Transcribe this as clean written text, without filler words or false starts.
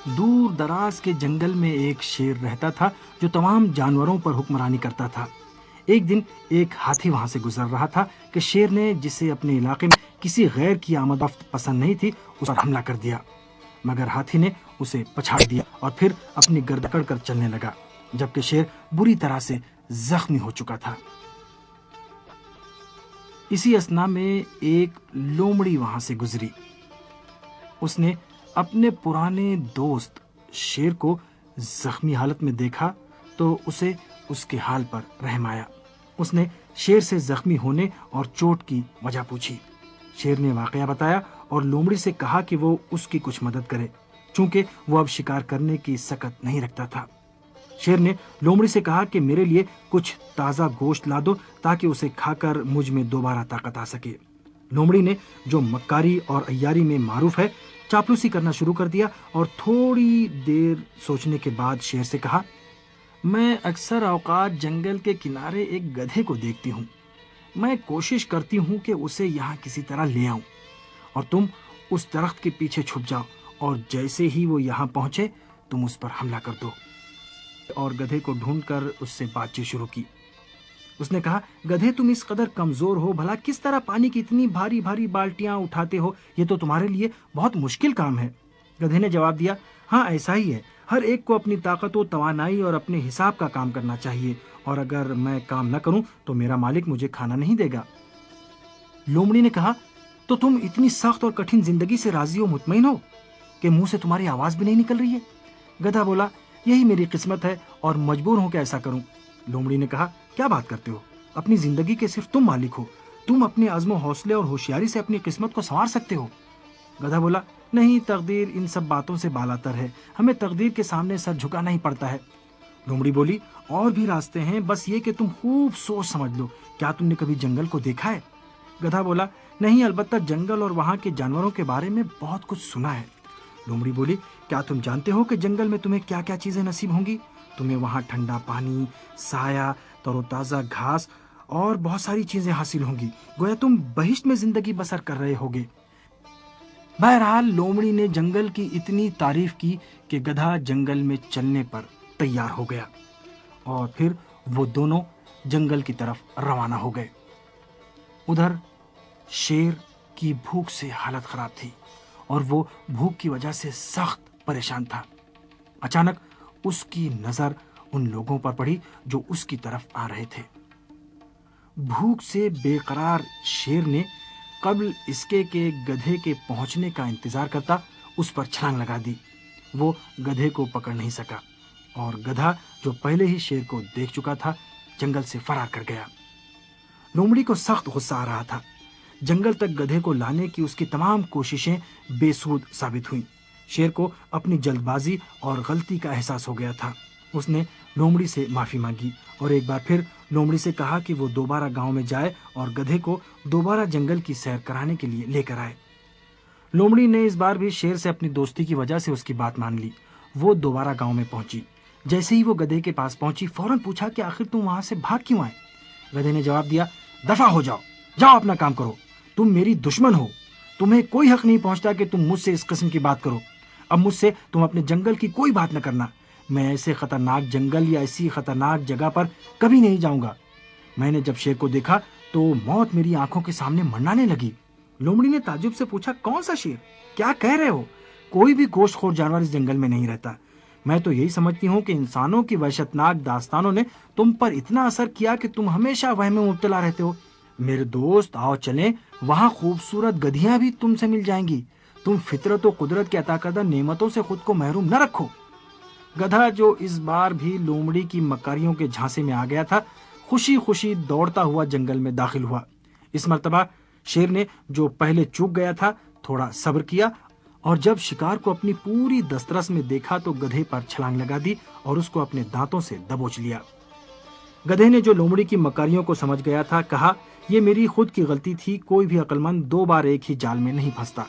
دور دراز کے جنگل میں ایک شیر رہتا تھا جو تمام جانوروں پر حکمرانی کرتا تھا۔ ایک دن ایک ہاتھی وہاں سے گزر رہا تھا کہ شیر نے، جسے اپنے علاقے میں کسی غیر کی آمد رفت پسند نہیں تھی، اس پر حملہ کر دیا، مگر ہاتھی نے اسے پچھاڑ دیا اور پھر اپنی گرد پکڑ کر چلنے لگا، جبکہ شیر بری طرح سے زخمی ہو چکا تھا۔ اسی اثنا میں ایک لومڑی وہاں سے گزری۔ اس نے اپنے پرانے دوست شیر کو زخمی حالت میں دیکھا تو اسے اس کے حال پر رحم آیا۔ اس نے شیر سے زخمی ہونے اور چوٹ کی وجہ پوچھی۔ شیر نے واقعہ بتایا اور لومڑی سے کہا کہ وہ اس کی کچھ مدد کرے، چونکہ وہ اب شکار کرنے کی سکت نہیں رکھتا تھا۔ شیر نے لومڑی سے کہا کہ میرے لیے کچھ تازہ گوشت لا دو تاکہ اسے کھا کر مجھ میں دوبارہ طاقت آ سکے۔ لومڑی نے، جو مکاری اور عیاری میں معروف ہے، چاپلوسی کرنا شروع کر دیا اور تھوڑی دیر سوچنے کے بعد شیر سے کہا، میں اکثر اوقات جنگل کے کنارے ایک گدھے کو دیکھتی ہوں۔ میں کوشش کرتی ہوں کہ اسے یہاں کسی طرح لے آؤں، اور تم اس درخت کے پیچھے چھپ جاؤ اور جیسے ہی وہ یہاں پہنچے تم اس پر حملہ کر دو۔ اور گدھے کو ڈھونڈ کر اس سے بات چیت شروع کی۔ اس نے کہا، گدھے تم اس قدر کمزور ہو، بھلا کس طرح پانی کی اتنی بھاری بھاری بالٹیاں اٹھاتے ہو؟ یہ تو تمہارے لیے بہت مشکل کام ہے۔ گدھے نے جواب دیا، ہاں ایسا ہی ہے، ہر ایک کو اپنی طاقت و توانائی اور اپنے حساب کا کام کرنا چاہیے، اور اگر میں کام نہ کروں تو میرا مالک مجھے کھانا نہیں دے گا۔ لومڑی نے کہا، تو تم اتنی سخت اور کٹھن زندگی سے راضی و مطمئن ہو کہ منہ سے تمہاری آواز بھی نہیں نکل رہی ہے؟ گدھا بولا، یہی میری قسمت ہے اور مجبور ہوں کہ ایسا کروں۔ لومڑی نے کہا، کیا بات کرتے ہو؟ اپنی زندگی کے صرف تم مالک ہو، تم اپنے عزم و حوصلے اور ہوشیاری سے اپنی قسمت کو سنوار سکتے ہو۔ گدھا بولا، نہیں، تقدیر ان سب باتوں سے بالاتر ہے، ہمیں تقدیر کے سامنے سر جھکانا ہی پڑتا ہے۔ لومڑی بولی، اور بھی راستے ہیں، بس یہ کہ تم خوب سوچ سمجھ لو۔ کیا تم نے کبھی جنگل کو دیکھا ہے؟ گدھا بولا، نہیں، البتہ جنگل اور وہاں کے جانوروں کے بارے میں بہت کچھ سنا ہے۔ لومڑی بولی، کیا تم جانتے ہو کہ جنگل میں تمہیں کیا کیا چیزیں نصیب ہوں گی؟ تمہیں وہاں ٹھنڈا پانی، سایہ، تر و تازہ گھاس اور بہت ساری چیزیں حاصل ہوں گی، گویا تم بہشت میں زندگی بسر کر رہے ہوگے۔ بہرحال لومڑی نے جنگل کی اتنی تعریف کی کہ گدھا جنگل میں چلنے پر تیار ہو گیا، اور پھر وہ دونوں جنگل کی طرف روانہ ہو گئے۔ ادھر شیر کی بھوک سے حالت خراب تھی اور وہ بھوک کی وجہ سے سخت پریشان تھا۔ اچانک اس کی نظر ان لوگوں پر پڑی جو اس کی طرف آ رہے تھے۔ بھوک سے بے قرار شیر نے قبل اس کے کہ گدھے کے پہنچنے کا انتظار کرتا اس پر چھلانگ لگا دی۔ وہ گدھے کو پکڑ نہیں سکا اور گدھا، جو پہلے ہی شیر کو دیکھ چکا تھا، جنگل سے فرار کر گیا۔ لومڑی کو سخت غصہ آ رہا تھا۔ جنگل تک گدھے کو لانے کی اس کی تمام کوششیں بے سود ثابت ہوئیں۔ شیر کو اپنی جلد بازی اور غلطی کا احساس ہو گیا تھا۔ اس نے لومڑی سے معافی مانگی اور ایک بار پھر لومڑی سے کہا کہ وہ دوبارہ گاؤں میں جائے اور گدھے کو دوبارہ جنگل کی سیر کرانے کے لیے لے کر آئے۔ لومڑی نے اس بار بھی شیر سے اپنی دوستی کی وجہ سے اس کی بات مان لی۔ وہ دوبارہ گاؤں میں پہنچی۔ جیسے ہی وہ گدھے کے پاس پہنچی، فوراً پوچھا کہ آخر تم وہاں سے بھاگ کیوں آئے؟ گدھے نے جواب دیا، دفع ہو جاؤ، جاؤ اپنا کام کرو، تم میری دشمن ہو، تمہیں کوئی حق نہیں پہنچتا کہ تم مجھ سے اس قسم کی بات کرو۔ اب مجھ سے تم اپنے جنگل کی کوئی بات نہ کرنا، میں ایسے خطرناک جنگل یا ایسی خطرناک جگہ پر کبھی نہیں جاؤں گا۔ میں نے جب شیر کو دیکھا تو موت میری آنکھوں کے سامنے منڈانے لگی۔ لومڑی نے تعجب سے پوچھا، کون سا شیر؟ کیا کہہ رہے ہو؟ کوئی بھی گوشت خور جانور اس جنگل میں نہیں رہتا۔ میں تو یہی سمجھتی ہوں کہ انسانوں کی وحشتناک داستانوں نے تم پر اتنا اثر کیا کہ تم ہمیشہ وہم میں مبتلا رہتے ہو۔ میرے دوست، آؤ چلیں، وہاں خوبصورت گدھیاں بھی تم سے مل جائیں گی۔ تم فطرت و قدرت کے عطا کردہ نعمتوں سے خود کو محروم نہ رکھو۔ گدھا، جو اس بار بھی لومڑی کی مکاریوں کے جھانسے میں آ گیا تھا، خوشی خوشی دوڑتا ہوا جنگل میں داخل ہوا۔ اس مرتبہ شیر نے، جو پہلے چوک گیا تھا، تھوڑا صبر کیا اور جب شکار کو اپنی پوری دسترس میں دیکھا تو گدھے پر چھلانگ لگا دی اور اس کو اپنے دانتوں سے دبوچ لیا۔ گدھے نے، جو لومڑی کی مکاریوں کو سمجھ گیا تھا، کہا، یہ میری خود کی غلطی تھی، کوئی بھی عقل مند دو بار ایک ہی جال میں نہیں پھنستا۔